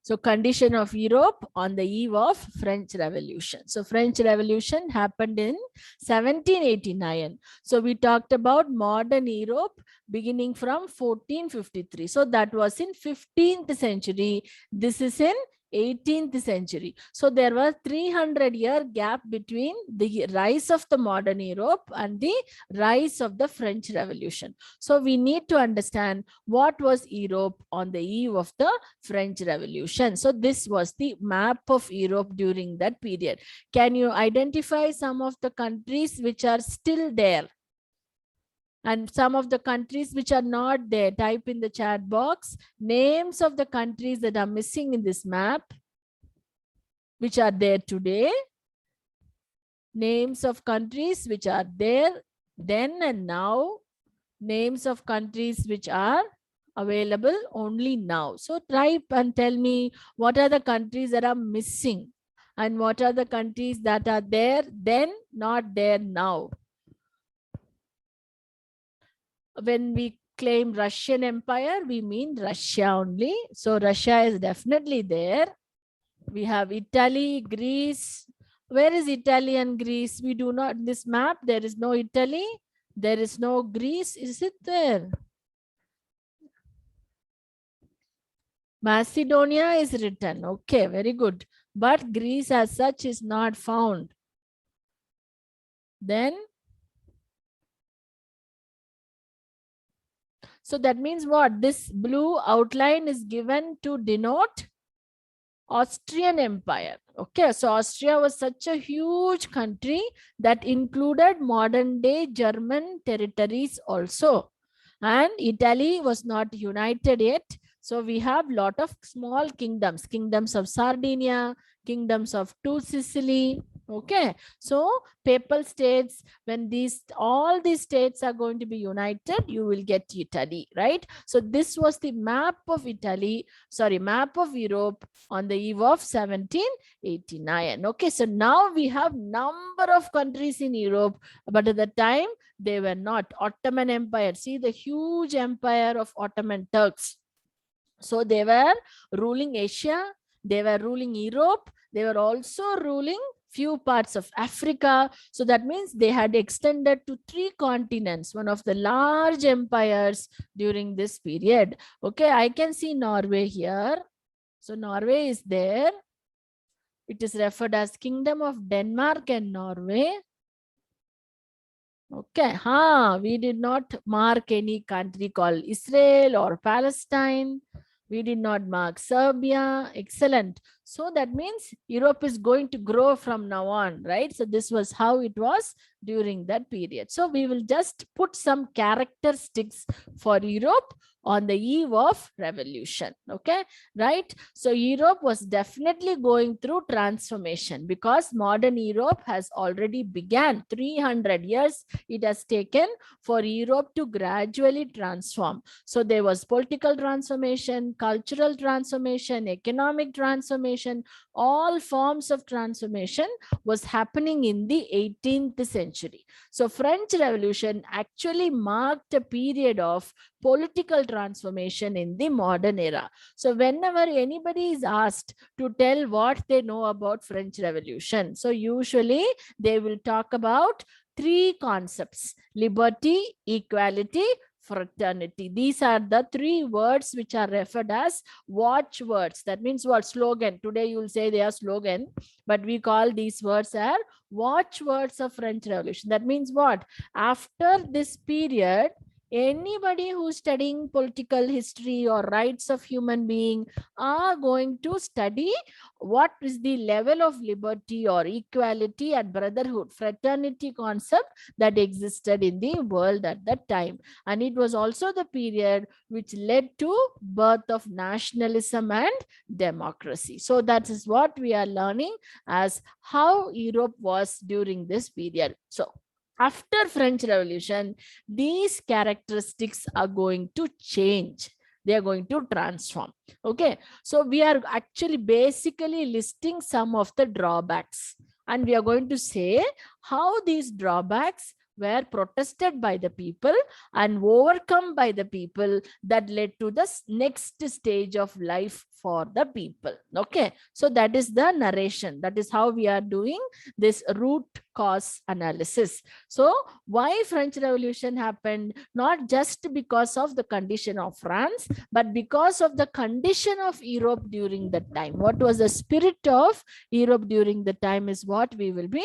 So condition of Europe on the eve of French Revolution. So French Revolution happened in 1789. So we talked about modern Europe beginning from 1453. So that was in 15th century. This is in 18th century. So there was 300-year gap between the rise of the modern Europe and the rise of the French Revolution. So we need to understand what was Europe on the eve of the French Revolution. So this was the map of Europe during that period. Can you identify some of the countries which are still there? And some of the countries which are not there, type in the chat box names of the countries that are missing in this map, which are there today. Names of countries which are there then and now. Names of countries which are available only now. So type and tell me what are the countries that are missing and what are the countries that are there then, not there now. When we claim Russian Empire, we mean Russia only. So Russia is definitely there. We have Italy, Greece. Where is Italy and Greece? We do not, in this map, there is no Italy. There is no Greece. Is it there? Macedonia is written. Okay, very good. But Greece as such is not found. Then, so that means what? This blue outline is given to denote Austrian Empire. Okay, so Austria was such a huge country that included modern day German territories also. And Italy was not united yet. So we have a lot of small kingdoms, kingdoms of Sardinia, kingdoms of Two Sicily. Okay, so papal states, when all these states are going to be united, you will get Italy, right? So this was the map of map of Europe on the eve of 1789. Okay, so now we have number of countries in Europe, but at the time they were not. Ottoman Empire, see the huge empire of Ottoman Turks. So they were ruling Asia, they were ruling Europe, they were also ruling few parts of Africa. So that means they had extended to 3 continents, one of the large empires during this period. Okay, I can see Norway here. So Norway is there. It is referred as Kingdom of Denmark and Norway. Okay, we did not mark any country called Israel or Palestine. We did not mark Serbia. Excellent. So that means Europe is going to grow from now on, right? So this was how it was during that period. So we will just put some characteristics for Europe on the eve of revolution. Okay, right? So Europe was definitely going through transformation because modern Europe has already began. 300 years it has taken for Europe to gradually transform. So there was political transformation, cultural transformation, economic transformation, all forms of transformation was happening in the 18th century. So French Revolution actually marked a period of political transformation in the modern era. So whenever anybody is asked to tell what they know about French Revolution, so usually they will talk about 3 concepts: liberty, equality, fraternity. These are the 3 words which are referred as watchwords. That means what? Slogan. Today you will say they are slogan, but we call these words as watchwords of French Revolution. That means what? After this period, anybody who's studying political history or rights of human being are going to study what is the level of liberty or equality and brotherhood, fraternity concept that existed in the world at that time. And it was also the period which led to birth of nationalism and democracy. So that is what we are learning as how Europe was during this period. So after French Revolution, these characteristics are going to change. They are going to transform. Okay, so we are actually basically listing some of the drawbacks, and we are going to say how these drawbacks were protested by the people and overcome by the people that led to the next stage of life for the people. Okay, so that is the narration. That is how we are doing this root cause analysis. So why French Revolution happened? Not just because of the condition of France, but because of the condition of Europe during that time. What was the spirit of Europe during the time is what we will be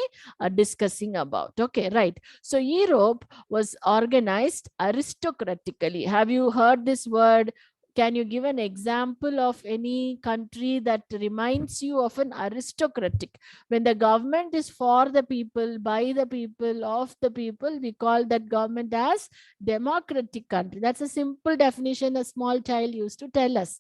discussing about. Okay, right. So Europe was organized aristocratically. Have you heard this word? Can you give an example of any country that reminds you of an aristocratic? When the government is for the people, by the people, of the people, we call that government as democratic country. That's a simple definition a small child used to tell us.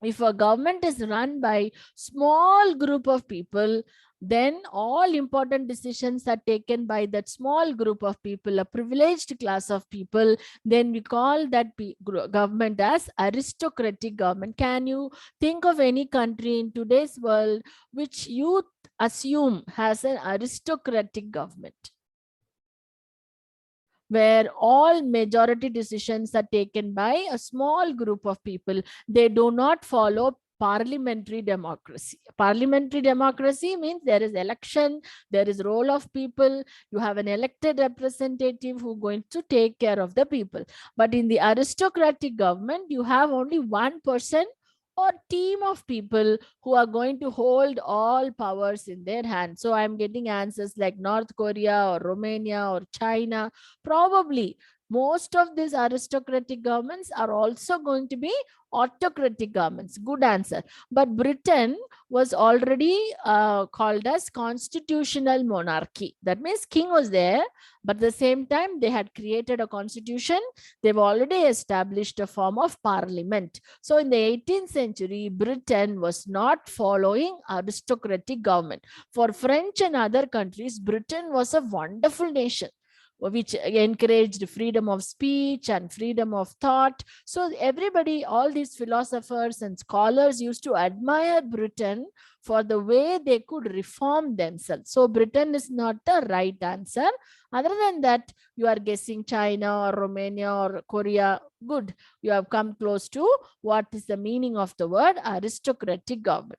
If a government is run by small group of people, then all important decisions are taken by that small group of people, a privileged class of people. Then we call that government as aristocratic government. Can you think of any country in today's world which you assume has an aristocratic government, where all majority decisions are taken by a small group of people? They do not follow parliamentary democracy. Parliamentary democracy means there is election, there is role of people, you have an elected representative who going to take care of the people. But in the aristocratic government, you have only one person or team of people who are going to hold all powers in their hands. So I'm getting answers like North Korea or Romania or China. Probably most of these aristocratic governments are also going to be autocratic governments. Good answer. But Britain was already called as constitutional monarchy. That means king was there, but at the same time they had created a constitution. They've already established a form of parliament. So in the 18th century, Britain was not following aristocratic government. For French and other countries, Britain was a wonderful nation which encouraged freedom of speech and freedom of thought. So everybody, all these philosophers and scholars used to admire Britain for the way they could reform themselves. So Britain is not the right answer. Other than that, you are guessing China or Romania or Korea. Good. You have come close to what is the meaning of the word aristocratic government.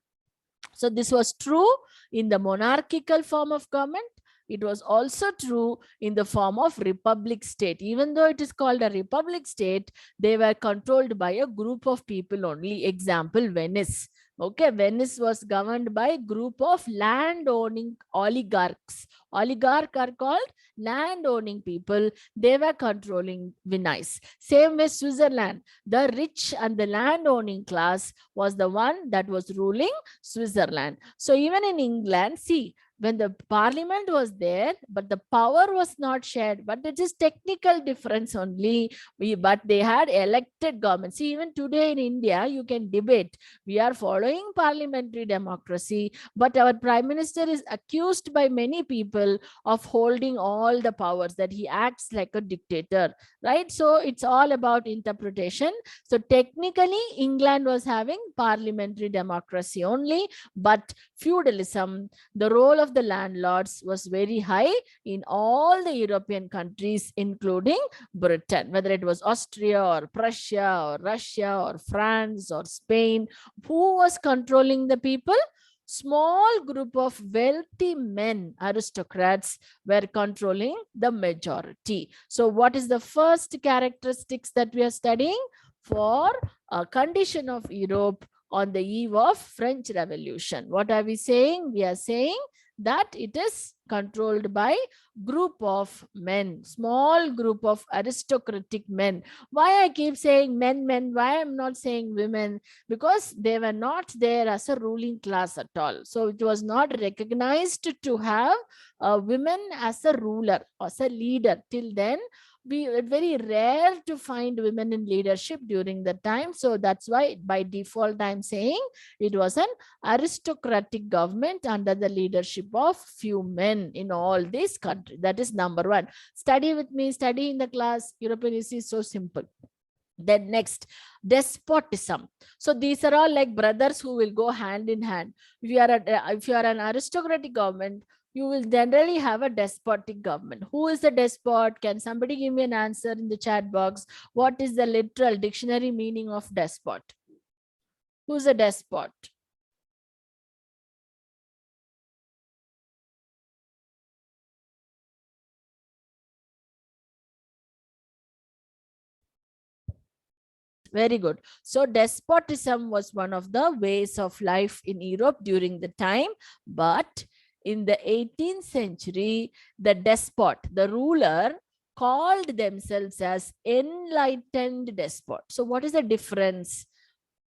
So this was true in the monarchical form of government. It was also true in the form of republic state. Even though it is called a republic state, they were controlled by a group of people only. Example, Venice. Okay, Venice was governed by a group of land-owning oligarchs. Oligarchs are called land-owning people. They were controlling Venice. Same with Switzerland. The rich and the land-owning class was the one that was ruling Switzerland. So even in England, see, when the parliament was there, but the power was not shared, but it is technical difference only. But they had elected government. See, even today in India, you can debate. We are following parliamentary democracy, but our prime minister is accused by many people of holding all the powers, that he acts like a dictator, right? So it's all about interpretation. So technically, England was having parliamentary democracy only, but feudalism, the role of the landlords was very high in all the European countries, including Britain, whether it was Austria or Prussia or Russia or France or Spain. Who was controlling the people? Small group of wealthy men, aristocrats, were controlling the majority. So what is the first characteristics that we are studying for a condition of Europe on the eve of French Revolution? What are we saying? We are saying that it is controlled by group of men, small group of aristocratic men. Why I keep saying men, why I'm not saying women? Because they were not there as a ruling class at all. So it was not recognized to have women as a ruler, as a leader. Till then, it's very rare to find women in leadership during the time. So that's why by default I'm saying it was an aristocratic government under the leadership of few men in all these countries. That is number one. Study with me, study in the class. European history is so simple. Then next, despotism. So these are all like brothers who will go hand in hand. If you are an aristocratic government, you will generally have a despotic government. Who is the despot? Can somebody give me an answer in the chat box? What is the literal dictionary meaning of despot? Who's a despot? Very good. So despotism was one of the ways of life in Europe during the time. But in the 18th century, the despot, the ruler, called themselves as enlightened despot. So what is the difference?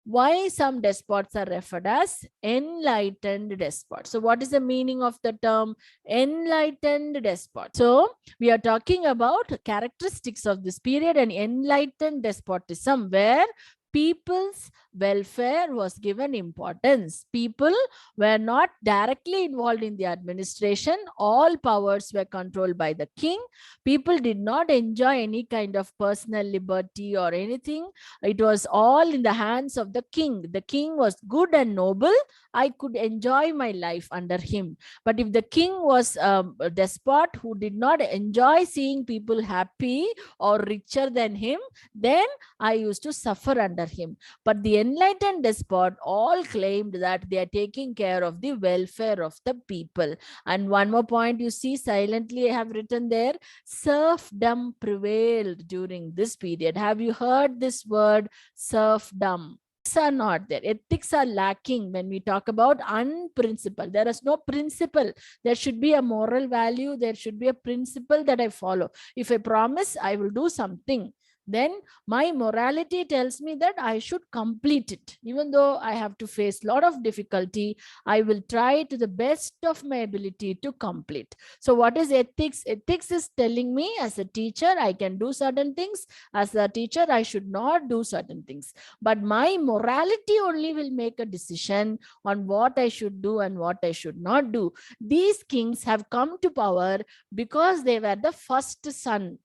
Why some despots are referred as enlightened despots? So what is the meaning of the term enlightened despot? So we are talking about characteristics of this period and enlightened despotism, where people's welfare was given importance. People were not directly involved in the administration. All powers were controlled by the king. People did not enjoy any kind of personal liberty or anything. It was all in the hands of the king. The king was good and noble. I could enjoy my life under him. But if the king was a despot who did not enjoy seeing people happy or richer than him, then I used to suffer under him. But the enlightened despot all claimed that they are taking care of the welfare of the people. And one more point, you see silently I have written there, serfdom prevailed during this period. Have you heard this word, serfdom? Are not there. Ethics are lacking when we talk about unprincipled. There is no principle. There should be a moral value. There should be a principle that I follow. If I promise I will do something, then my morality tells me that I should complete it. Even though I have to face a lot of difficulty, I will try to the best of my ability to complete. So what is ethics? Ethics is telling me as a teacher, I can do certain things. As a teacher, I should not do certain things. But my morality only will make a decision on what I should do and what I should not do. These kings have come to power because they were the first son,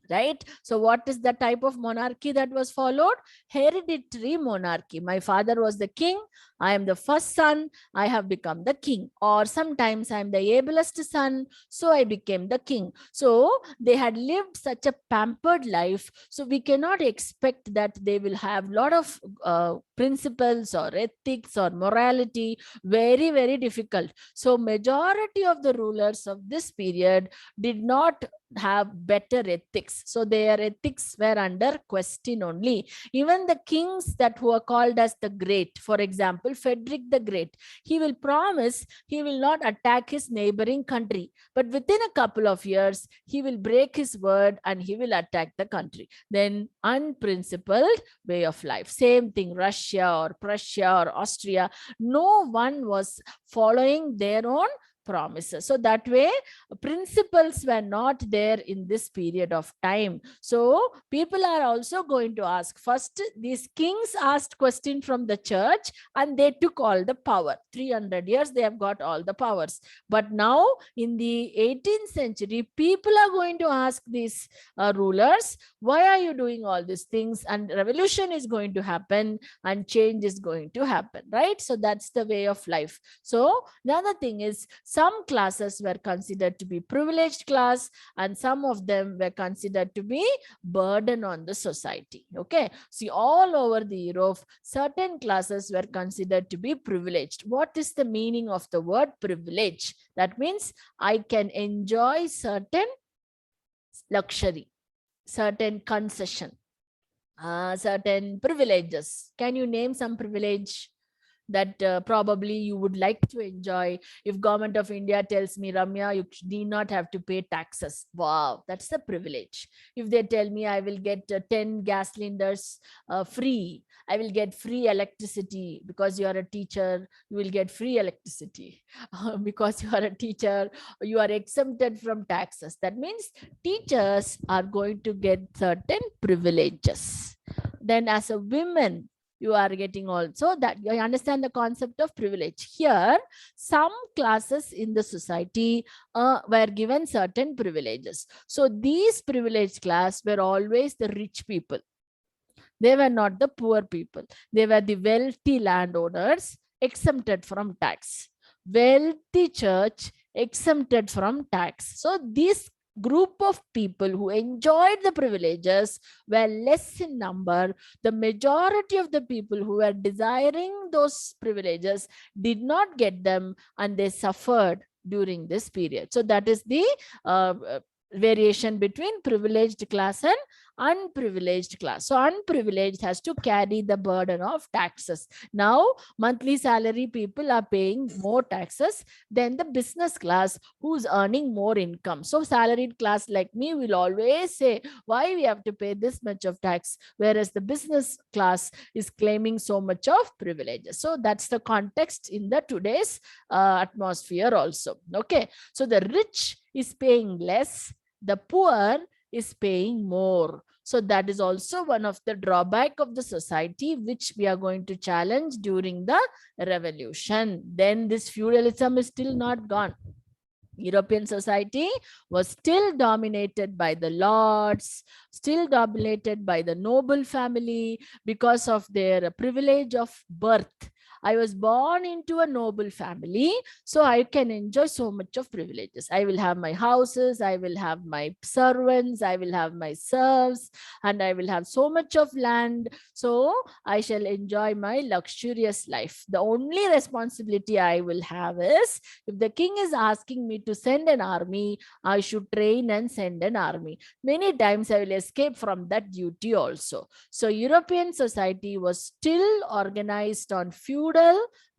right? So what is the type of monarchy that was followed? Hereditary monarchy. My father was the king. I am the first son. I have become the king. Or sometimes I am the ablest son, so I became the king. So they had lived such a pampered life. So we cannot expect that they will have a lot of principles or ethics or morality. Very, very difficult. So majority of the rulers of this period did not have better ethics. So their ethics were under question only. Even the kings that who are called as the great, for example, Frederick the Great, he will promise he will not attack his neighboring country. But within a couple of years, he will break his word and he will attack the country. Then unprincipled way of life. Same thing, Russia or Prussia or Austria. No one was following their own promises. So that way, principles were not there in this period of time. So people are also going to ask, first these kings asked question from the church and they took all the power. 300 years they have got all the powers. But now in the 18th century, people are going to ask these rulers, why are you doing all these things? And revolution is going to happen and change is going to happen, right? So that's the way of life. So another thing is, some classes were considered to be privileged class and some of them were considered to be burden on the society. Okay, see, all over the Europe, certain classes were considered to be privileged. What is the meaning of the word privilege? That means I can enjoy certain luxury, certain concession, certain privileges. Can you name some privilege that probably you would like to enjoy? If Government of India tells me, Ramya, you need not have to pay taxes. Wow, that's the privilege. If they tell me I will get 10 gas cylinders free, I will get free electricity because you are a teacher, you will get free electricity. Because you are a teacher, you are exempted from taxes. That means teachers are going to get certain privileges. Then as a woman, you are getting also that. You understand the concept of privilege. Here, some classes in the society were given certain privileges. So these privileged class were always the rich people. They were not the poor people. They were the wealthy landowners exempted from tax. Wealthy church exempted from tax. So these group of people who enjoyed the privileges were less in number. The majority of the people who were desiring those privileges did not get them, and they suffered during this period. So that is the variation between privileged class and unprivileged class. So unprivileged has to carry the burden of taxes. Now monthly salary people are paying more taxes than the business class who's earning more income. So salaried class like me will always say, why we have to pay this much of tax, whereas the business class is claiming so much of privileges. So that's the context in the today's atmosphere also. Okay, so the rich is paying less, the poor is paying more. So that is also one of the drawback of the society which we are going to challenge during the revolution. Then this feudalism is still not gone. European society was still dominated by the lords, still dominated by the noble family because of their privilege of birth. I was born into a noble family, so I can enjoy so much of privileges. I will have my houses, I will have my servants, I will have my serfs, and I will have so much of land. So I shall enjoy my luxurious life. The only responsibility I will have is, if the king is asking me to send an army, I should train and send an army. Many times I will escape from that duty also. So European society was still organized on feudal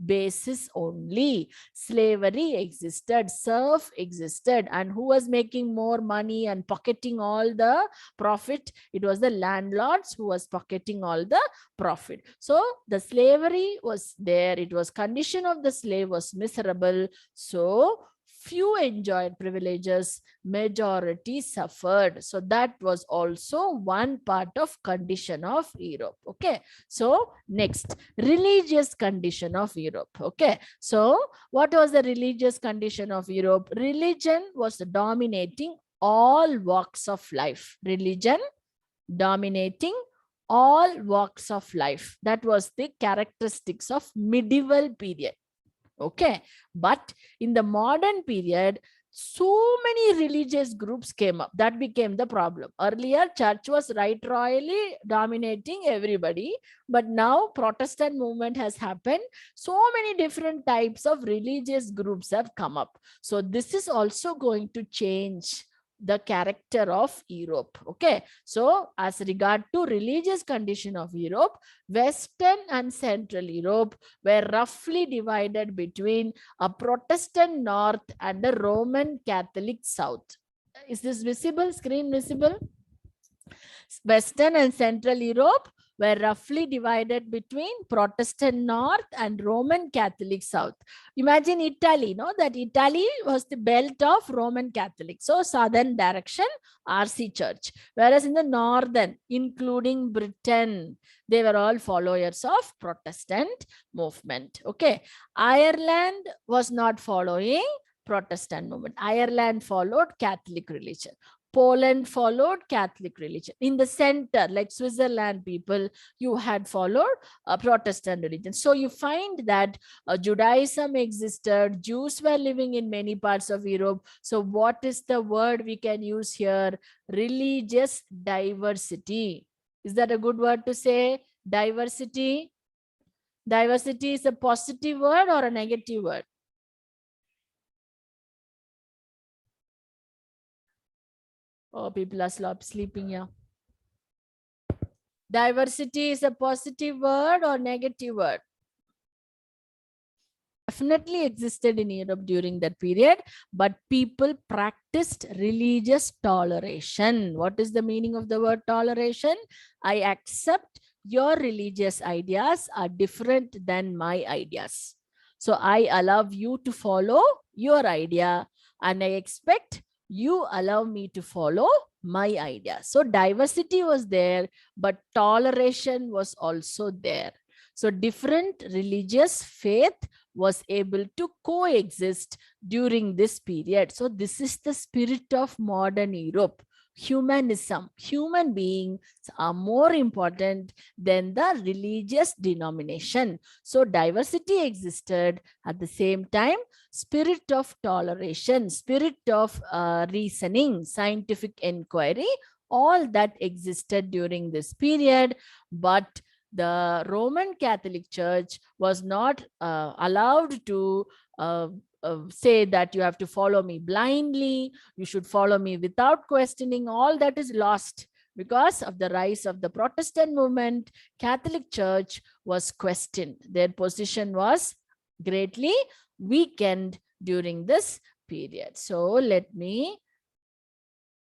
basis only. Slavery existed, serf existed, and who was making more money and pocketing all the profit? It was the landlords who was pocketing all the profit. So the slavery was there. It was condition of the slave was miserable. So few enjoyed privileges, majority suffered. So that was also one part of condition of Europe. Okay, so next, religious condition of Europe. Okay, so what was the religious condition of Europe? Religion was dominating all walks of life. Religion dominating all walks of life. That was the characteristics of medieval period. Okay, but in the modern period, so many religious groups came up. That became the problem. Earlier, church was right royally dominating everybody, but now Protestant movement has happened. So many different types of religious groups have come up. So this is also going to change the character of Europe. Okay, so as regard to religious condition of Europe, Western and Central Europe were roughly divided between a Protestant North and a Roman Catholic South. Is this visible? Screen visible? Western and Central Europe were roughly divided between Protestant North and Roman Catholic South. Imagine Italy, no? That Italy was the belt of Roman Catholic. So southern direction, RC Church. Whereas in the northern, including Britain, they were all followers of Protestant movement. Okay. Ireland was not following Protestant movement. Ireland followed Catholic religion. Poland followed Catholic religion. In the center, like Switzerland people, you had followed a Protestant religion. So you find that Judaism existed. Jews were living in many parts of Europe. So what is the word we can use here? Religious diversity. Is that a good word to say? Diversity. Diversity is a positive word or a negative word? Oh, people are sleeping here. Diversity is a positive word or negative word? Definitely existed in Europe during that period, but people practiced religious toleration. What is the meaning of the word toleration? I accept your religious ideas are different than my ideas. So I allow you to follow your idea, and I expect you allow me to follow my idea. So diversity was there, but toleration was also there. So different religious faith was able to coexist during this period. So this is the spirit of modern Europe. humanism. Human beings are more important than the religious denomination. So diversity existed. At the same time, spirit of toleration, spirit of reasoning, scientific inquiry, all that existed during this period. But the Roman Catholic Church was not allowed to say that you have to follow me blindly, you should follow me without questioning. All that is lost because of the rise of the Protestant movement. Catholic Church was questioned. Their position was greatly weakened during this period. So let me